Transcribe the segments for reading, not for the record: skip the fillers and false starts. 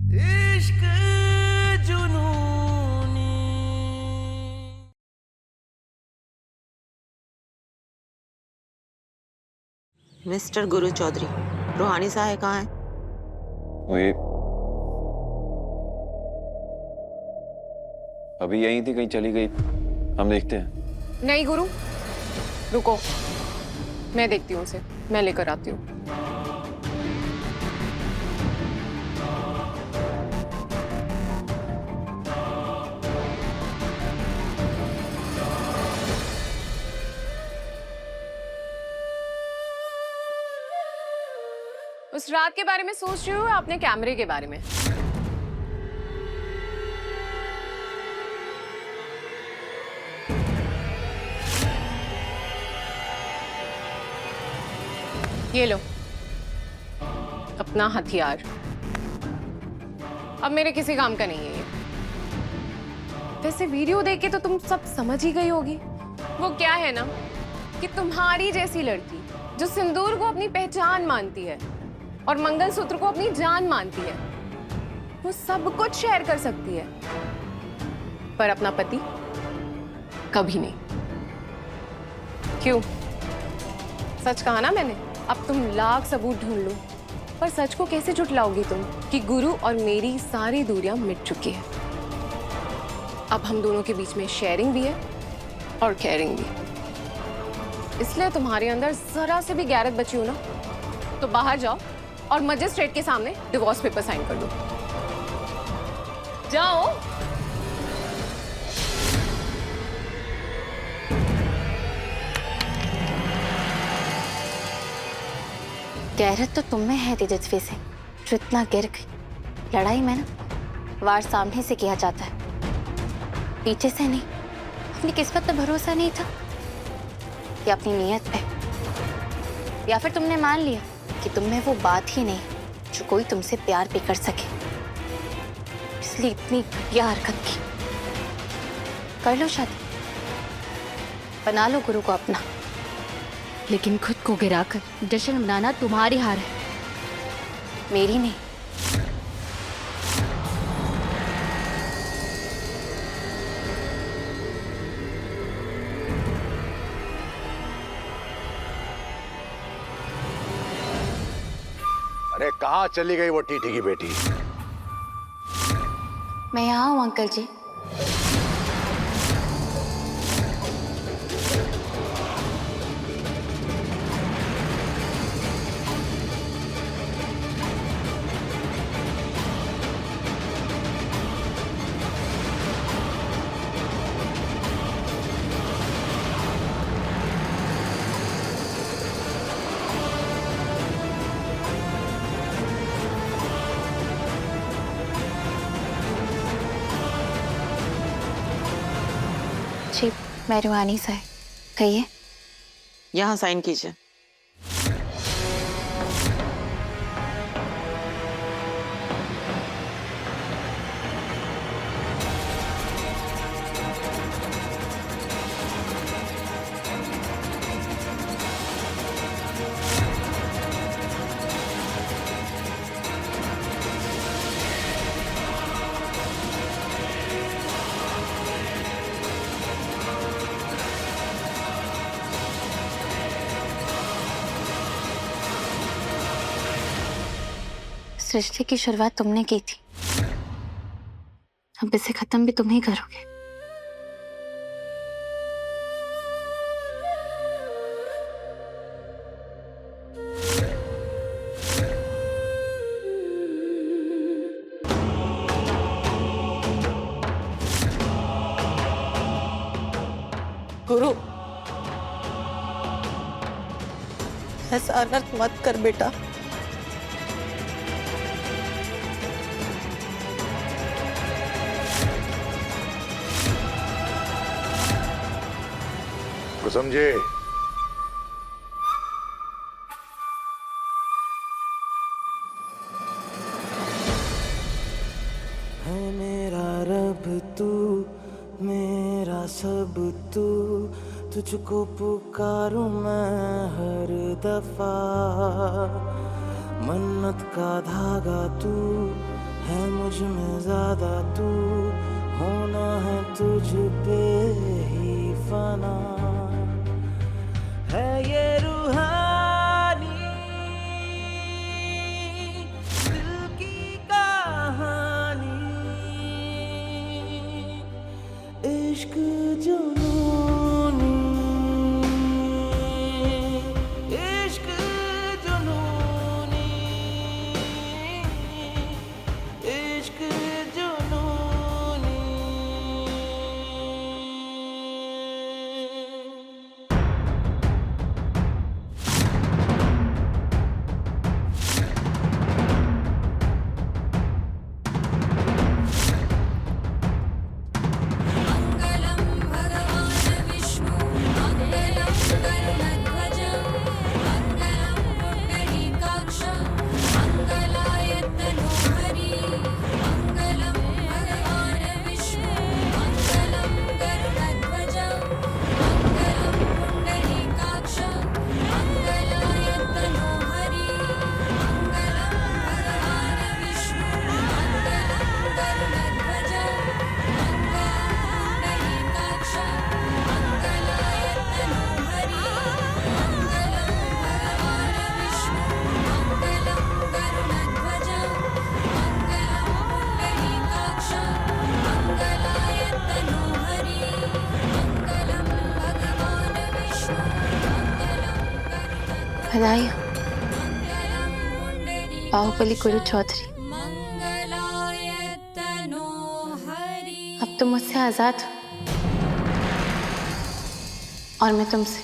इश्क जुनूनी। मिस्टर गुरु चौधरी, रूहानी साहब कहाँ हैं? वही अभी यहीं थी, कहीं चली गई, हम देखते हैं। नहीं गुरु, रुको, मैं देखती हूँ उसे, मैं लेकर आती हूँ। उस रात के बारे में सोच रही हूँ, अपने कैमरे के बारे में? ये लो अपना हथियार, अब मेरे किसी काम का नहीं है ये। वैसे वीडियो देख के तो तुम सब समझ ही गई होगी। वो क्या है ना कि तुम्हारी जैसी लड़की जो सिंदूर को अपनी पहचान मानती है और मंगलसूत्र को अपनी जान मानती है, वो सब कुछ शेयर कर सकती है, पर अपना पति कभी नहीं। क्यों? सच कहा ना मैंने। अब तुम लाख सबूत ढूंढ लो, पर सच को कैसे झुठलाओगी तुम कि गुरु और मेरी सारी दूरियां मिट चुकी है। अब हम दोनों के बीच में शेयरिंग भी है और केयरिंग भी। इसलिए तुम्हारे अंदर जरा से भी गैरत बची हो ना, तो बाहर जाओ और मजिस्ट्रेट के सामने डिवोर्स पेपर साइन कर दो। जाओ। गैरत तो तुम में है तेजस्वी सिंह, जो इतना गिर गई। लड़ाई में ना वार सामने से किया जाता है, पीछे से नहीं। अपनी किस्मत पे भरोसा नहीं था या अपनी नीयत पे, या फिर तुमने मान लिया कि तुम में वो बात ही नहीं जो कोई तुमसे प्यार भी कर सके, इसलिए इतनी घटिया हरकत की। कर लो शादी, बना लो गुरु को अपना, लेकिन खुद को गिराकर जश्न मनाना तुम्हारी हार है, मेरी नहीं। अरे कहाँ चली गई वो टीटी की बेटी? मैं यहाँ हूँ अंकल जी। जी, मैं रूहानी साहब, कहिए। यहाँ साइन कीजिए। सृष्टि की शुरुआत तुमने की थी, अब इसे खत्म भी तुम ही करोगे। गुरु, ऐसा अनर्थ मत कर बेटा। को समझे? है मेरा रब तू, मेरा सब तू, तुझको पुकारूं मैं हर दफा। मन्नत का धागा तू है मुझे मुझ में ज्यादा तू, होना है तुझ पे ही फना, है ये रूहानी दिल की कहानी, इश्क जुनूनी, इश्क जुनूनी, इश्क जुनूनी। मङ्गलं भगवान् विष्णु मङ्गलं गरुडध्वजं मङ्गलं पुण्डरीकाक्षं मङ्गलाय तनोहरि मङ्गलं भगवान् विष्णु मङ्गलं गरुडध्वजं मङ्गलं पुण्डरीकाक्षं मङ्गलाय तनोहरि मङ्गलं भगवान् विष्णु मङ्गलं गरुडध्वजं बधाई हो बाहुबली गुरु चौधरी। मङ्गलाय तनोहरि। अब तुम मुझसे आजाद हो और मैं तुमसे।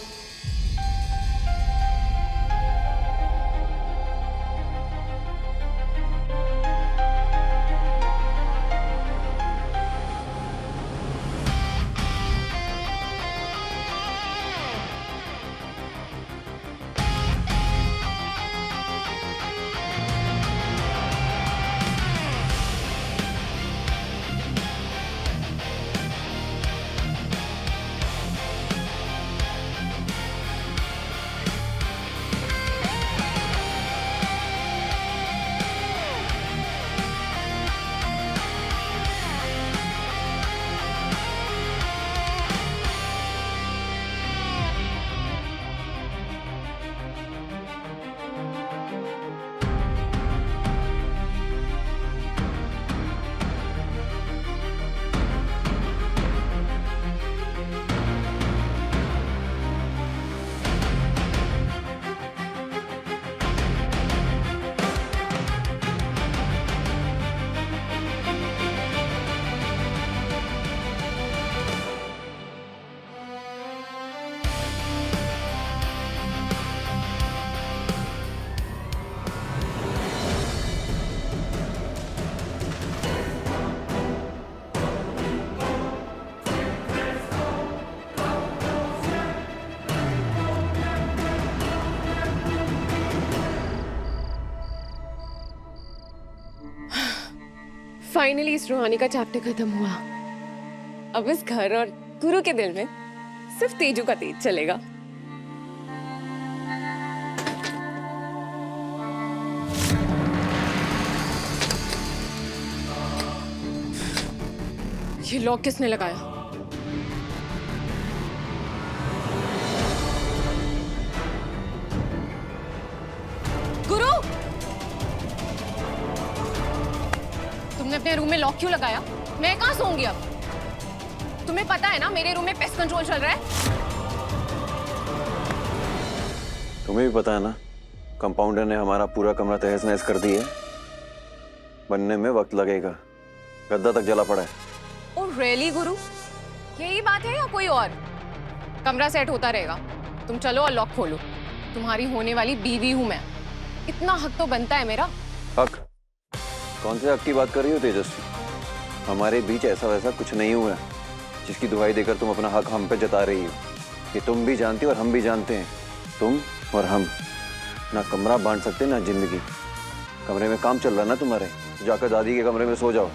फाइनली इस रूहानी का चैप्टर खत्म हुआ। अब इस घर और गुरु के दिल में सिर्फ तेजू का तेज चलेगा। ये लॉक किसने लगाया? गुरु, तुमने अपने रूम में लॉक क्यों लगाया? मैं कहाँ सोऊंगी अब? तुम्हें पता है ना मेरे रूम में पेस्ट कंट्रोल चल रहा है। तुम्हें भी पता है ना, कंपाउंडर ने हमारा पूरा कमरा तहस नहस कर दिया। बनने में वक्त लगेगा, गद्दा तक जला पड़ा है। ओह रियली गुरु, यही बात है या कोई और? कमरा सेट होता रहेगा, तुम चलो और लॉक खोलो। तुम्हारी होने वाली बीवी हूं मैं, इतना हक तो बनता है मेरा। हक? कौन से हक की बात कर रही हो तेजस्वी? हमारे बीच ऐसा वैसा कुछ नहीं हुआ है जिसकी दुहाई देकर तुम अपना हक हम पे जता रही हो। ये तुम भी जानती हो और हम भी जानते हैं, तुम और हम ना कमरा बांट सकते ना जिंदगी। कमरे में काम चल रहा ना तुम्हारे, जाकर दादी के कमरे में सो जाओ।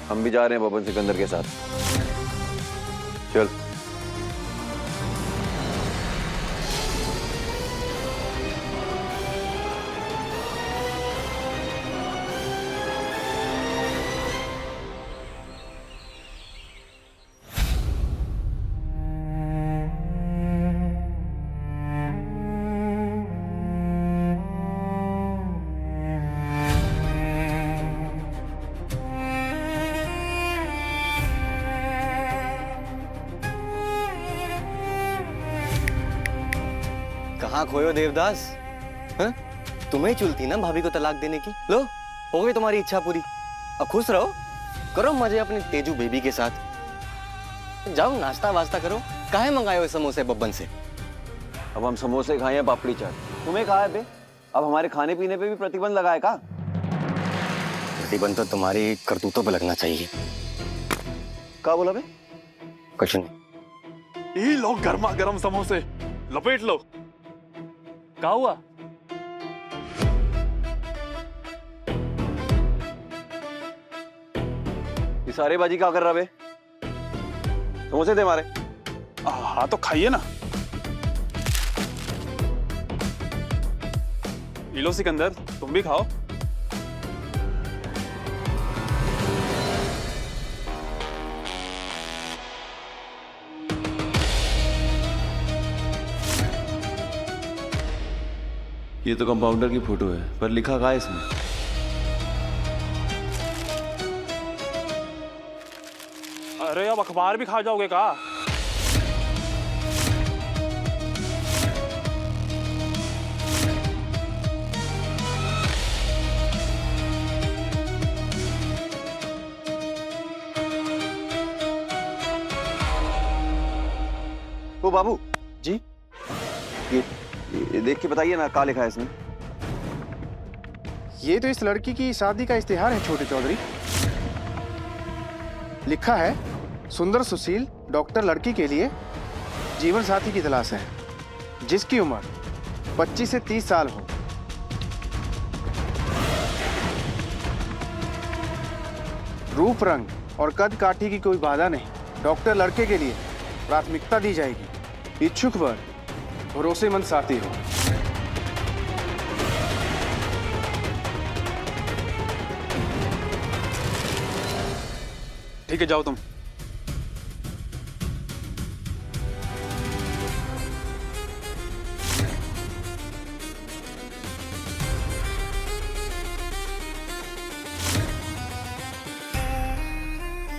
हम भी जा रहे हैं बबन सिकंदर के साथ। चल। कहाँ खोयो देवदास? हाँ? तुम्हें चुलती ना भाभी को तलाक देने की। लो, हो गई तुम्हारी इच्छा पूरी। अब खुश रहो, करो मजे अपने तेजू बेबी के साथ। जाओ नाश्ता वास्ता करो। काहे मंगाए हो समोसे बब्बन से? अब हम समोसे खाए या पापड़ी चाट? तुम्हें कहा है बे? अब हमारे खाने पीने पे भी प्रतिबंध लगाए का? प्रतिबंध तो तुम्हारी करतूतों पे लगना चाहिए। क्या बोला बे? कुछ नहीं। ये लो गर्मा गर्म समोसे, लपेट लो। क्या हुआ? ये सारे बाजी क्या कर रहा बे? समोसे दे हमारे। हाँ तो खाइए ना। ये लो सिकंदर, तुम भी खाओ। ये तो कंपाउंडर की फोटो है, पर लिखा क्या है इसमें? अरे अब अखबार भी खा जाओगे का? ओ बाबू जी? ये देख के बताइए ना, क्या लिखा है इसमें? ये तो इस लड़की की शादी का इश्तिहार है छोटे चौधरी। लिखा है, सुंदर सुशील डॉक्टर लड़की के लिए जीवन साथी की तलाश है, जिसकी उम्र 25 से 30 साल हो। रूप रंग और कद काठी की कोई बाधा नहीं। डॉक्टर लड़के के लिए प्राथमिकता दी जाएगी। इच्छुक वर भरोसेमंद साथी हो। ठीक है, जाओ तुम।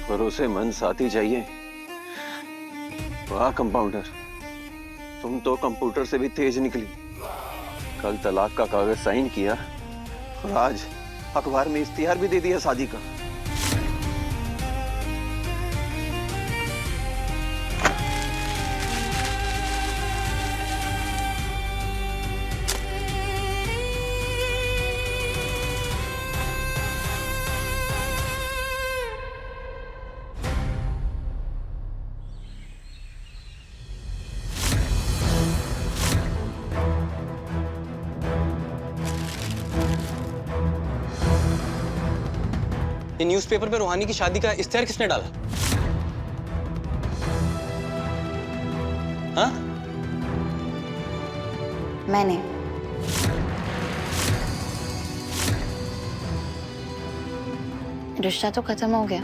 भरोसेमंद साथी चाहिए? वाह कंपाउंडर, तुम तो कंप्यूटर से भी तेज निकली। कल तलाक का कागज साइन किया और आज अखबार में इश्तिहार भी दे दिया शादी का। ये न्यूज़पेपर पे रूहानी की शादी का इश्तिहार किसने डाला? हाँ? मैंने। रिश्ता तो खत्म हो गया,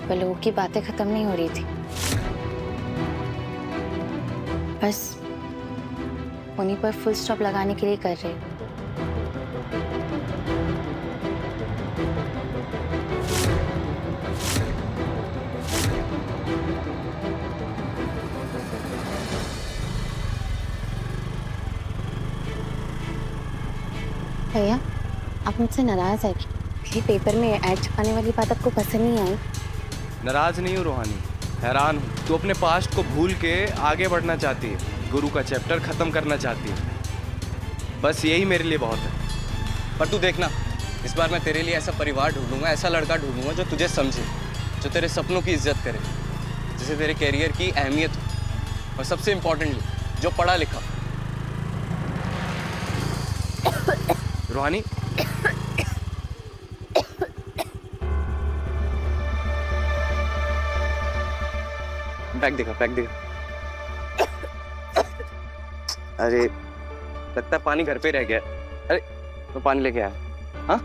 पर लोगों की बातें खत्म नहीं हो रही थी। बस उन्हीं पर फुल स्टॉप लगाने के लिए कर रहे। भैया, आप मुझसे नाराज है कि पेपर में ऐड छपाने वाली बात आपको पसंद नहीं आई? नाराज नहीं हूँ रूहानी, हैरान हूँ। तू अपने पास्ट को भूल के आगे बढ़ना चाहती है, गुरु का चैप्टर खत्म करना चाहती है। बस यही मेरे लिए बहुत है। पर तू देखना, इस बार मैं तेरे लिए ऐसा परिवार ढूंढूंगा, ऐसा लड़का ढूंढूंगा जो तुझे समझे, जो तेरे सपनों की इज्जत करे, जिसे तेरे कैरियर की अहमियत हो, और सबसे इम्पोर्टेंटली जो पढ़ा लिखा। रूहानी, बैग देखा, बैग देखा। अरे लगता है पानी घर पे रह गया। अरे तो पानी लेके आया। हाँ?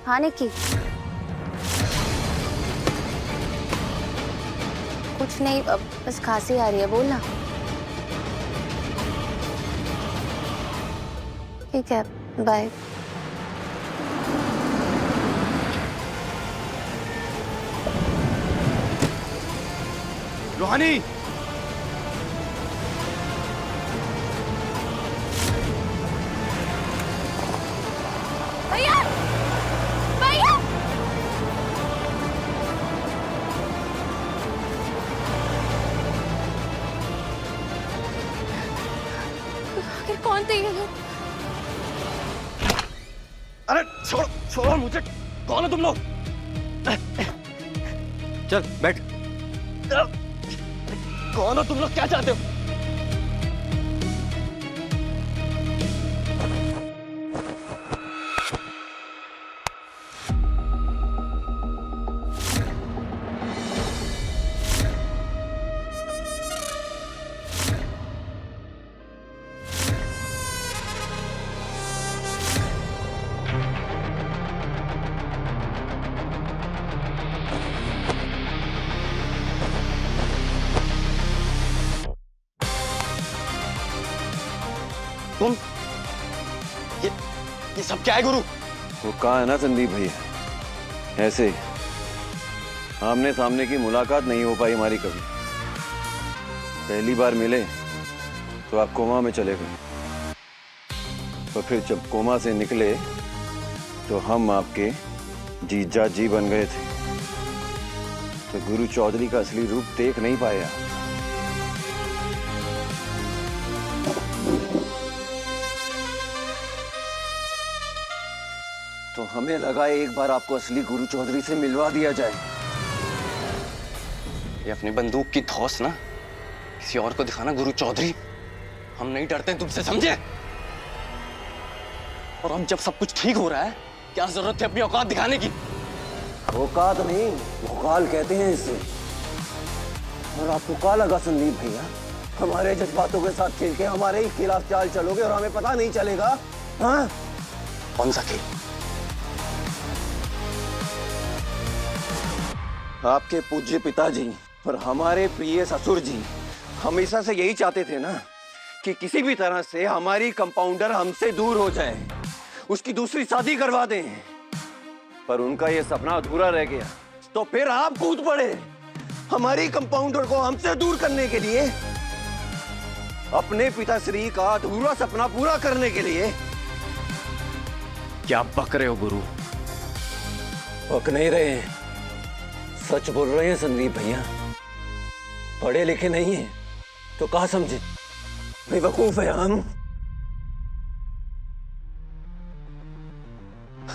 हाँ निक्की, कुछ नहीं, बस खांसी आ रही है, बोलना। ठीक है, बाय। रूहानी, भैया भैया आखिर कौन थे ये लोग? अरे छोड़ो छोड़ो मुझे, कौन हो तुम लोग? चल बैठ। कौन हो तुम लोग, क्या चाहते हो? तुम ये सब क्या है गुरु? वो कहा है ना संदीप भैया, ऐसे आमने सामने की मुलाकात नहीं हो पाई हमारी कभी। पहली बार मिले तो आप कोमा में चले गए, और फिर जब कोमा से निकले तो हम आपके जीजा जी बन गए थे। तो गुरु चौधरी का असली रूप देख नहीं पाया। तो हमें लगा एक बार आपको असली गुरु चौधरी से मिलवा दिया जाए। ये अपनी बंदूक की धौंस ना किसी और को दिखाना गुरु चौधरी। हम नहीं डरते तुमसे, समझे? और अब जब सब कुछ ठीक हो रहा है, क्या जरूरत है अपनी औकात दिखाने की? औकात नहीं, औकाल कहते हैं इसे। और आपको क्या लगा संदीप भैया, हमारे जज्बातों के साथ खेल के हमारे ही खिलाफ चाल चलोगे और हमें पता नहीं चलेगा? हाँ, कौन सा खेल? आपके पूज्य पिताजी और हमारे प्रिय ससुर जी हमेशा से यही चाहते थे ना कि किसी भी तरह से हमारी कंपाउंडर हमसे दूर हो जाए, उसकी दूसरी शादी करवा दें। पर उनका ये सपना अधूरा रह गया। तो फिर आप कूद पड़े हमारी कंपाउंडर को हमसे दूर करने के लिए, अपने पिताश्री का अधूरा सपना पूरा करने के लिए। क्या बक रहे हो गुरु? बक नहीं रहे हैं, सच बोल रहे हैं संदीप भैया। पढ़े लिखे नहीं है तो कहा समझे, बेवकूफ है हम।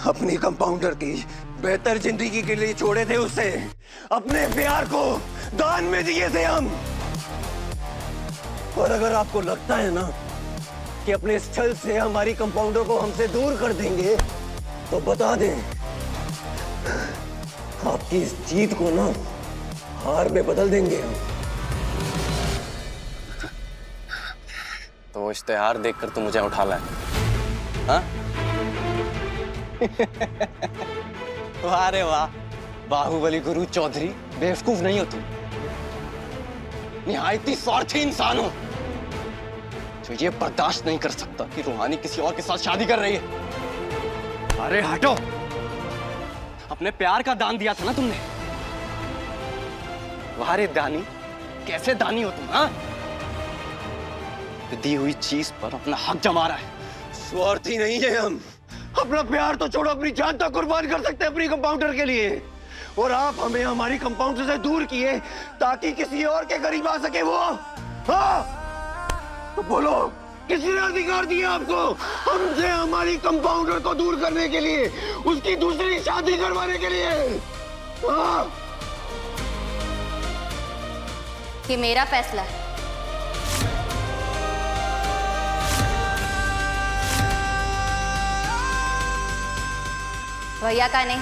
अपनी कंपाउंडर की बेहतर जिंदगी के लिए छोड़े थे उसे, अपने प्यार को दान में दिए थे हम। और अगर आपको लगता है ना कि अपने इस छल से हमारी कंपाउंडर को हमसे दूर कर देंगे, तो बता दें आपकी इस जीत को ना हार में बदल देंगे हम। तो इश्तेहार देखकर तू मुझे उठा लाए, हाँ? वाह रे वाह, बाहुबली गुरु चौधरी, बेवकूफ नहीं हो तुम। निहायती स्वार्थी इंसान हो जो ये बर्दाश्त नहीं कर सकता कि रूहानी किसी और के साथ शादी कर रही है। अरे हटो। अपने प्यार का दान दिया था ना तुमने। वाह रे दानी, कैसे दानी हो तुम, हाँ? दी हुई चीज पर अपना हक जमा रहा है। स्वार्थी नहीं है हम, अपना प्यार तो छोड़ो, अपनी जान तक कुर्बान कर सकते हैं अपनी कंपाउंडर के लिए। और आप हमें हमारी कंपाउंडर से दूर किए ताकि किसी और के करीब आ सके वो। हाँ, तो बोलो किसने अधिकार दिया आपको हमसे हमारी कंपाउंडर को दूर करने के लिए, उसकी दूसरी शादी करवाने के लिए? हाँ, ये मेरा फैसला है। भैया का नहीं।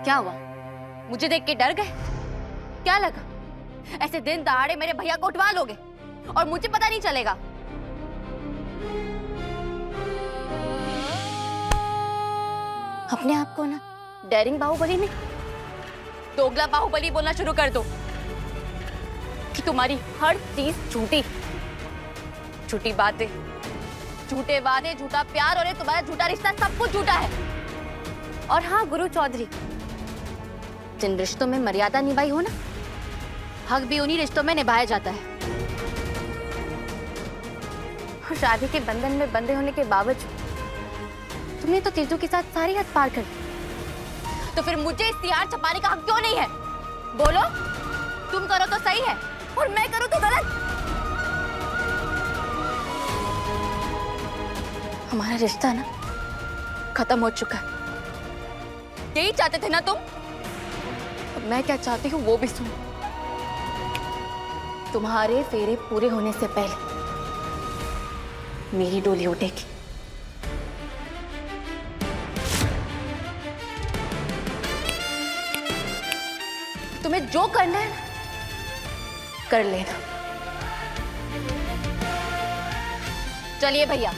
क्या हुआ? मुझे देख के डर गए? क्या लगा ऐसे दिन दहाड़े मेरे भैया को उठवा लोगे और मुझे पता नहीं चलेगा? अपने आप को ना डेरिंग बाहुबली नहीं, दोगला बाहुबली बोलना शुरू कर दो कि तुम्हारी हर चीज झूठी, झूठी बातें, झूठे वादे, झूठा प्यार और ये तुम्हारा झूठा रिश्ता, सब कुछ झूठा है। और हाँ गुरु चौधरी, जिन रिश्तों में मर्यादा निभाई हो ना, हक भी उन्हीं रिश्तों में निभाया जाता है। और शादी के बंधन में बंधे होने के बावजूद तुमने तो तेजू के साथ सारी हद पार कर ली। तो फिर मुझे इश्तिहार छपाने का हक क्यों नहीं है? बोलो, तुम करो तो सही है और मैं करूं तो गलत। हमारा रिश्ता ना खत्म हो चुका है। यही चाहते थे ना तुम? अब मैं क्या चाहती हूँ वो भी सुनो। तुम्हारे फेरे पूरे होने से पहले मेरी डोली उठेगी। तुम्हें जो करना है कर लेना। चलिए भैया।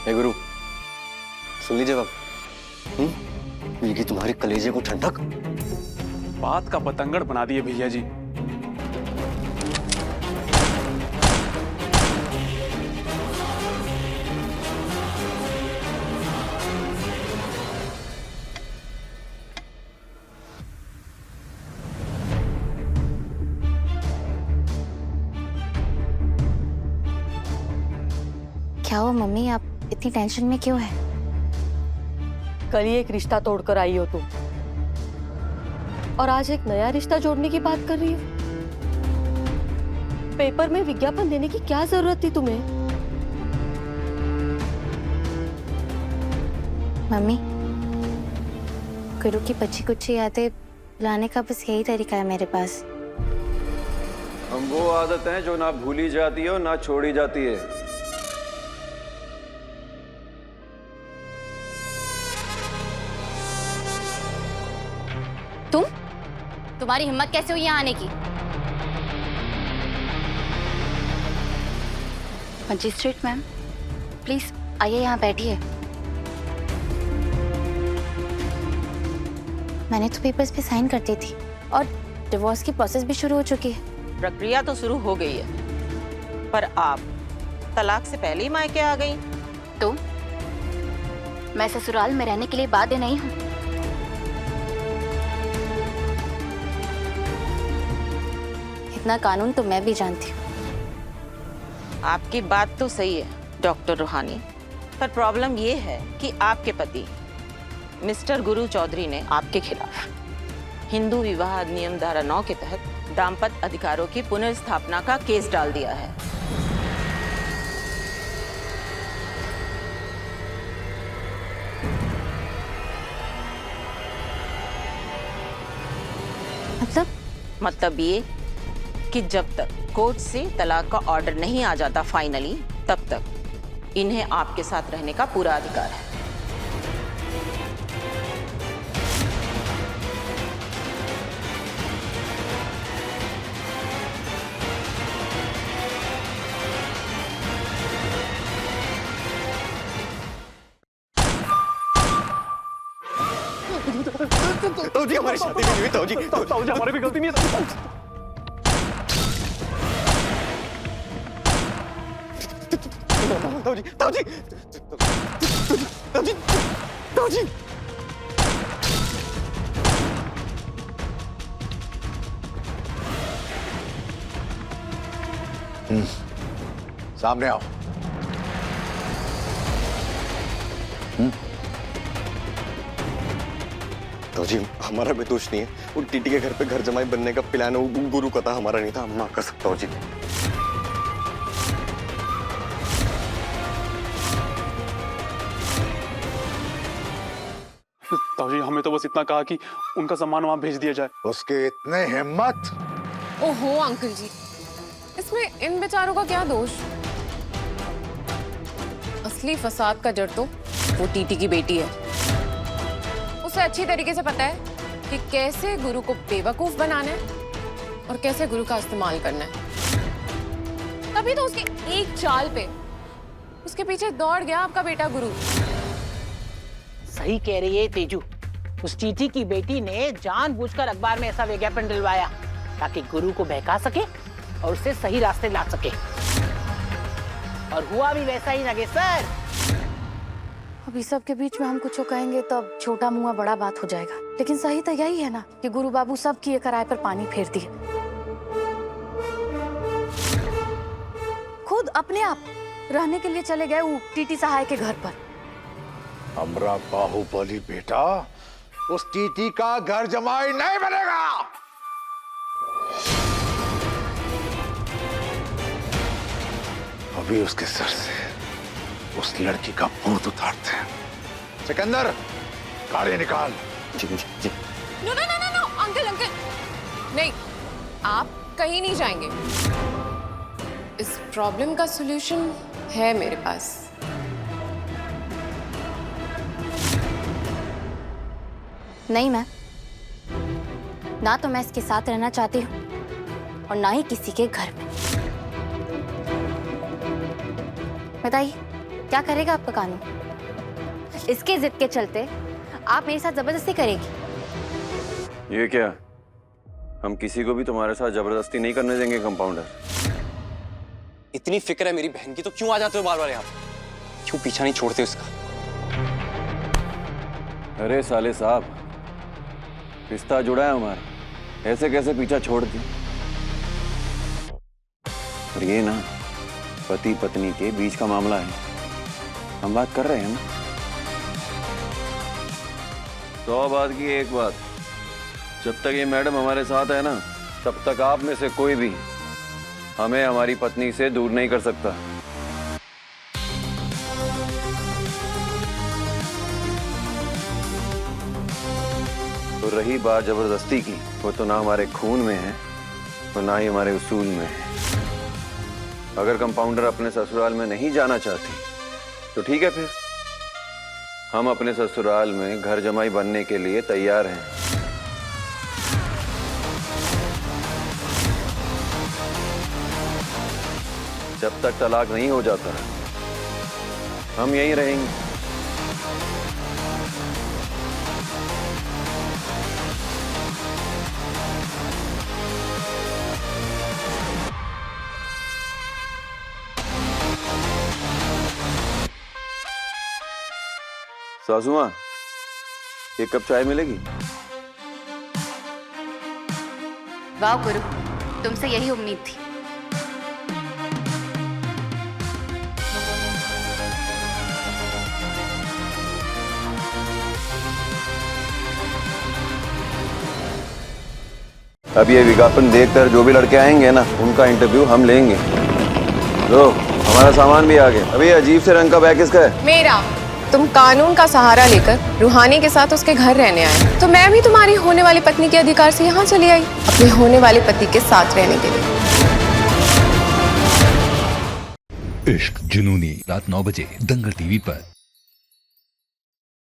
हे गुरु, सुन लीजिए बाब, मिल तुम्हारे कलेजे को ठंडक। बात का पतंगड़ बना दिए भैया जी। क्या हुआ मम्मी, आप इतनी टेंशन में क्यों है? कल ही एक रिश्ता तोड़कर आई हो तुम और आज एक नया रिश्ता जोड़ने की बात कर रही हो। पेपर में विज्ञापन देने की क्या जरूरत थी तुम्हें? मम्मी, गुरु की बच्ची कुछ यादें लाने का बस यही तरीका है मेरे पास। हम वो आदत है जो ना भूली जाती है और ना छोड़ी जाती है। तुम्हारी हिम्मत कैसे हुई यहाँ आने की? मजिस्ट्रेट मैम, प्लीज आइए, यहाँ बैठिए। मैंने तो पेपर्स पे साइन कर दी थी और डिवोर्स की प्रोसेस भी शुरू हो चुकी है। प्रक्रिया तो शुरू हो गई है, पर आप तलाक से पहले ही मायके आ गई। तो मैं ससुराल में रहने के लिए बाध्य नहीं हूँ। इतना कानून तो मैं भी जानती हूँ। आपकी बात तो सही है डॉक्टर रूहानी, पर प्रॉब्लम ये है कि आपके पति मिस्टर गुरु चौधरी ने आपके खिलाफ हिंदू विवाह अधिनियम धारा 9 के तहत दाम्पत्य अधिकारों की पुनर्स्थापना का केस डाल दिया है। मतलब ये कि जब तक कोर्ट से तलाक का ऑर्डर नहीं आ जाता फाइनली, तब तक इन्हें आपके साथ रहने का पूरा अधिकार है। जी हमारी शादी नहीं हुई। ताऊजी हमारी भी गलती नहीं है। ताऊजी ताऊजी ताऊजी ताऊजी सामने आओ। ताऊजी हमारा भी दोष नहीं है। वो टीटी के घर पे घर जमाई बनने का प्लान है, वो गुरु का था, हमारा नहीं था। हम ना कर सकता। ताऊजी ताऊ जी हमें तो बस इतना कहा कि उनका सामान वहां भेज दिया जाए। उसके इतने हिम्मत। ओहो अंकल जी, इसमें इन बेचारों का क्या दोष? असली फसाद का जड़ तो वो टीटी की बेटी है। उसे अच्छी तरीके से पता है कि कैसे गुरु को बेवकूफ बनाना है और कैसे गुरु का इस्तेमाल करना है। तभी तो उसकी एक चाल पे उसके पीछे दौड़ गया आपका बेटा गुरु। सही कह रही है तेजू, उस टीटी की बेटी ने जानबूझकर अखबार में ऐसा विज्ञापन डलवाया ताकि गुरु को बहका सके और उसे सही रास्ते ला सके। और हुआ भी वैसा ही नागेश्वर। अभी सबके बीच में हम कुछ कहेंगे तब छोटा मुंह बड़ा बात हो जाएगा। लेकिन सही तो यही है ना कि गुरु बाबू सब किए कराए पर पानी फेर दिए। खुद अपने आप रहने के लिए चले गए वो टीटी सहाय के घर पर। हमरा बाहुबली बेटा उस टीटी का घर जमाई नहीं बनेगा। अभी उसके सर से उस लड़की का भूत उतारते हैं। सिकंदर, गाड़ी निकाल। जी जी जी। No no no no no uncle uncle, नहीं, आप कहीं नहीं जाएंगे। इस प्रॉब्लम का सॉल्यूशन है मेरे पास। नहीं मैम, ना तो मैं इसके साथ रहना चाहती हूँ और ना ही किसी के घर में। बताइए क्या करेगा आपका कानून? इसके जिद के चलते आप मेरे साथ जबरदस्ती करेगी। ये क्या? हम किसी को भी तुम्हारे साथ जबरदस्ती नहीं करने देंगे कंपाउंडर। इतनी फिक्र है मेरी बहन की तो क्यों आ जाते हो बार बार यहाँ? क्यों पीछा नहीं छोड़ते उसका? अरे साले साहब, रिश्ता जुड़ा है हमारा, ऐसे कैसे पीछा छोड़ दी? और ये ना पति पत्नी के बीच का मामला है, हम बात कर रहे हैं ना। 100 बात की एक बात, जब तक ये मैडम हमारे साथ है ना, तब तक आप में से कोई भी हमें हमारी पत्नी से दूर नहीं कर सकता। तो रही बात जबरदस्ती की, वो तो ना हमारे खून में है और ना ही हमारे उसूल में है। अगर कंपाउंडर अपने ससुराल में नहीं जाना चाहती तो ठीक है, फिर हम अपने ससुराल में घर जमाई बनने के लिए तैयार हैं। जब तक तलाक नहीं हो जाता हम यहीं रहेंगे। सासू मां, एक कप चाय मिलेगी? वाह गुरु, तुमसे यही उम्मीद थी। अब ये विज्ञापन देखकर जो भी लड़के आएंगे ना, उनका इंटरव्यू हम लेंगे। लो, हमारा सामान भी आ गया। अभी अजीब से रंग का बैग किसका है? मेरा। तुम कानून का सहारा लेकर रूहानी के साथ उसके घर रहने आए, तो मैं भी तुम्हारी होने वाली पत्नी के अधिकार से यहाँ चली आई, अपने होने वाले पति के साथ रहने के लिए। इश्क जुनूनी, रात 9 बजे दंगल टीवी पर।